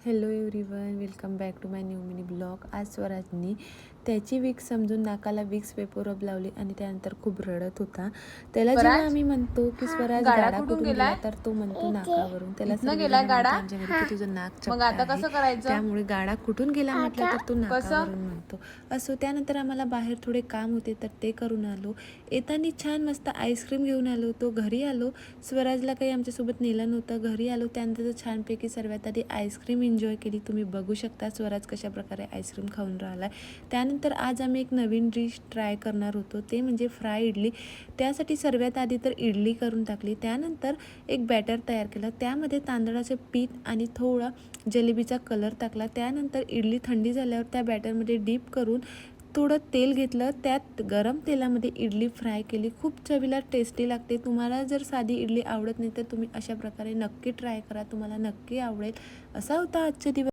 Hello everyone, welcome back to my new mini blog. आज स्वराजनी त्याची विक्स समजून नाकाला विक्स वेपोरब लावली आणि त्यानंतर खूप रडत होता. त्याला जेव्हा आम्ही म्हणतो की स्वराज गाडा कुठून गेला, तर तो म्हणतो नाकावरून. त्याला सर्वजण म्हणतात अंजली की तुझं नाक चपटं आहे, त्यामुळे गाडा कुठून गेला म्हटलं तर तो नाकावरून म्हणतो. असो, त्यानंतर आम्हाला बाहेर थोडे काम होते तर ते करून आलो. येताना छान मस्त आईस्क्रीम घेऊन आलो. तो घरी आलो. स्वराजला काही आमच्यासोबत नेलं नव्हतं. घरी आलो त्यानंतर छानपैकी सर्वात आधी आईस्क्रीम एन्जॉय केली. तुम्ही बघू शकता स्वराज कशा प्रकारे आईस्क्रीम खाऊन राहिला आहे. त्यानंतर आज आम्ही एक नवीन डिश ट्राय करणार होतो, ते म्हणजे फ्राय इडली. त्यासाठी सर्वात आधी तर इडली करून टाकली. त्यानंतर एक बॅटर तयार केलं. त्यामध्ये तांदळाचं पीठ आणि थोडा जलेबीचा कलर टाकला. त्यानंतर इडली थंडी झाल्यावर त्या बॅटरमध्ये डीप करून थोडं तेल घेतलं. त्यात गरम तेलामध्ये इडली फ्राय केली. खूप चवीला टेस्टी लागते. तुम्हाला जर साधी इडली आवडत नाही तर तुम्ही अशा प्रकारे नक्की ट्राय करा, तुम्हाला नक्की आवडेल. असा होता आजचा दिवस.